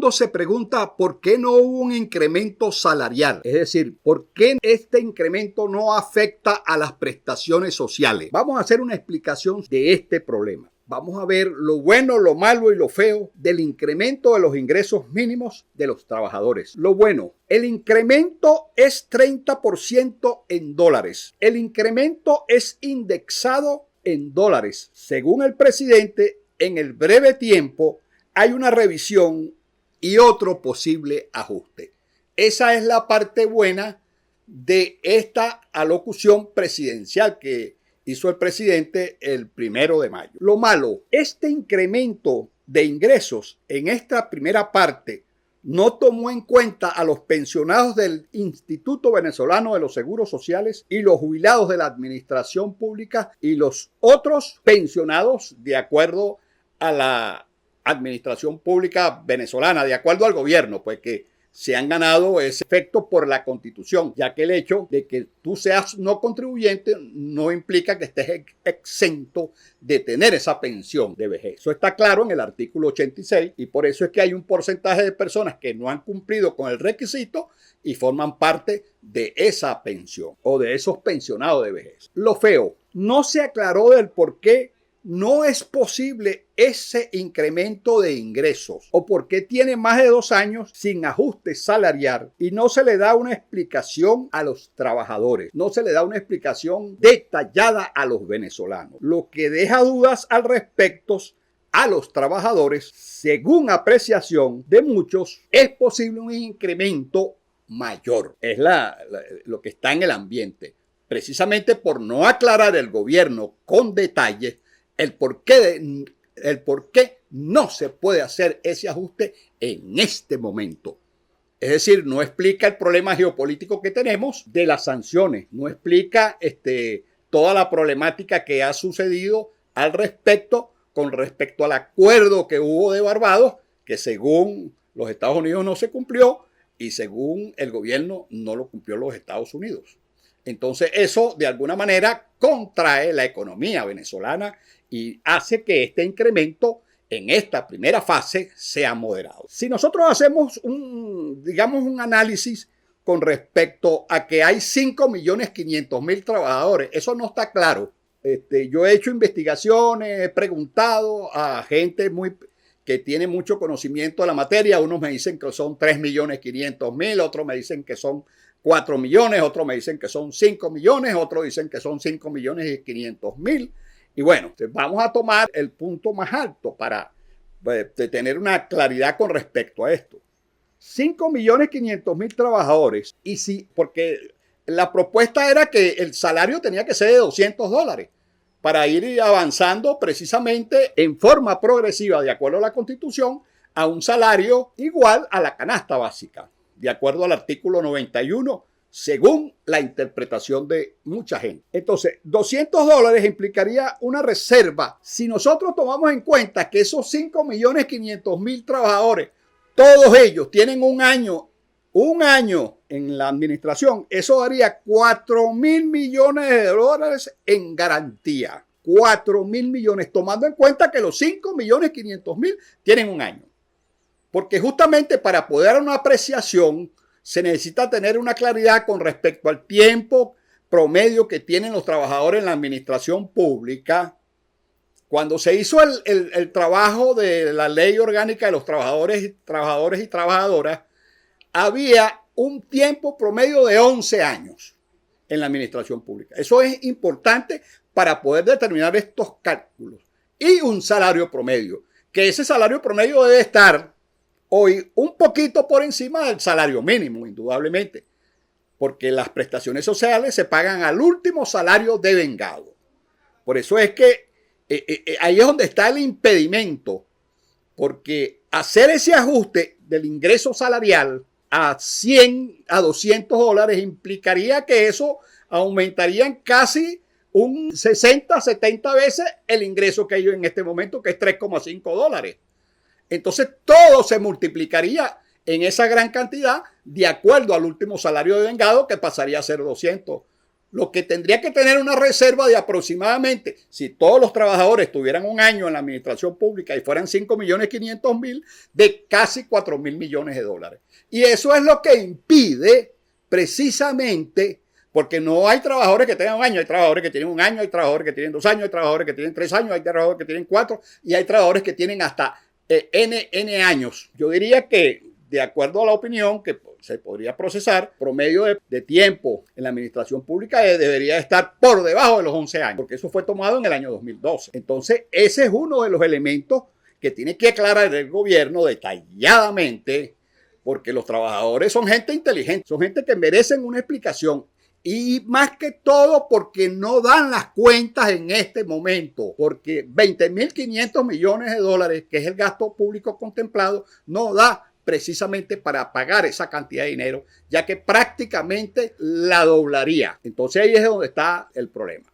mundo se pregunta por qué no hubo un incremento salarial. Es decir, por qué este incremento no afecta a las prestaciones sociales. Vamos a hacer una explicación de este problema. Vamos a ver lo bueno, lo malo y lo feo del incremento de los ingresos mínimos de los trabajadores. Lo bueno, el incremento es 30% en dólares. El incremento es indexado en dólares. Según el presidente, en el breve tiempo hay una revisión y otro posible ajuste. Esa es la parte buena de esta alocución presidencial que hizo el presidente el 1 de mayo. Lo malo, este incremento de ingresos en esta primera parte no tomó en cuenta a los pensionados del Instituto Venezolano de los Seguros Sociales y los jubilados de la administración pública y los otros pensionados de acuerdo a la administración pública venezolana, de acuerdo al gobierno, pues que se han ganado ese efecto por la Constitución, ya que el hecho de que tú seas no contribuyente no implica que estés exento de tener esa pensión de vejez. Eso está claro en el artículo 86 y por eso es que hay un porcentaje de personas que no han cumplido con el requisito y forman parte de esa pensión o de esos pensionados de vejez. Lo feo, no se aclaró del por qué no es posible ese incremento de ingresos o por qué tiene más de 2 años sin ajuste salarial y no se le da una explicación a los trabajadores, no se le da una explicación detallada a los venezolanos, lo que deja dudas al respecto a los trabajadores. Según apreciación de muchos, es posible un incremento mayor. Es lo que está en el ambiente, precisamente por no aclarar el gobierno con detalle el por qué no se puede hacer ese ajuste en este momento. Es decir, no explica el problema geopolítico que tenemos de las sanciones, no explica toda la problemática que ha sucedido al respecto con respecto al acuerdo que hubo de Barbados, que según los Estados Unidos no se cumplió y según el gobierno no lo cumplió los Estados Unidos. Entonces eso de alguna manera contrae la economía venezolana y hace que este incremento en esta primera fase sea moderado. Si nosotros hacemos un análisis con respecto a que hay 5.500.000 trabajadores, eso no está claro. Yo he hecho investigaciones, he preguntado a gente que tiene mucho conocimiento de la materia. Unos me dicen que son 3.500.000, otros me dicen que son 4 millones, otros me dicen que son 5 millones, otros dicen que son 5.500.000. Y bueno, vamos a tomar el punto más alto para tener una claridad con respecto a esto. 5.500.000 trabajadores. Porque la propuesta era que el salario tenía que ser de $200 para ir avanzando precisamente en forma progresiva, de acuerdo a la Constitución, a un salario igual a la canasta básica, de acuerdo al artículo 91, según la interpretación de mucha gente. Entonces, $200 implicaría una reserva. Si nosotros tomamos en cuenta que esos 5.500.000 trabajadores, todos ellos tienen un año en la administración, eso daría $4.000 millones en garantía. 4.000 millones, tomando en cuenta que los 5.500.000 tienen un año. Porque justamente para poder dar una apreciación se necesita tener una claridad con respecto al tiempo promedio que tienen los trabajadores en la administración pública. Cuando se hizo el trabajo de la ley orgánica de los trabajadores y trabajadoras, había un tiempo promedio de 11 años en la administración pública. Eso es importante para poder determinar estos cálculos. Y un salario promedio, que ese salario promedio debe estar hoy un poquito por encima del salario mínimo, indudablemente, porque las prestaciones sociales se pagan al último salario devengado. Por eso es que ahí es donde está el impedimento, porque hacer ese ajuste del ingreso salarial a $200 implicaría que eso aumentaría en casi un 60, 70 veces el ingreso que hay en este momento, que es $3,5. Entonces todo se multiplicaría en esa gran cantidad de acuerdo al último salario devengado, que pasaría a ser 200 lo que tendría que tener una reserva de aproximadamente, si todos los trabajadores tuvieran un año en la administración pública y fueran 5.500.000, de casi 4.000 millones de dólares. Y eso es lo que impide precisamente, porque no hay trabajadores que tengan un año, hay trabajadores que tienen un año, hay trabajadores que tienen 2 años, hay trabajadores que tienen 3 años, hay trabajadores que tienen 4 y hay trabajadores que tienen hasta N años. Yo diría que, de acuerdo a la opinión que se podría procesar, promedio de tiempo en la administración pública debería estar por debajo de los 11 años, porque eso fue tomado en el año 2012. Entonces, ese es uno de los elementos que tiene que aclarar el gobierno detalladamente, porque los trabajadores son gente inteligente, son gente que merecen una explicación. Y más que todo porque no dan las cuentas en este momento, porque 20.500 millones de dólares, que es el gasto público contemplado, no da precisamente para pagar esa cantidad de dinero, ya que prácticamente la doblaría. Entonces ahí es donde está el problema.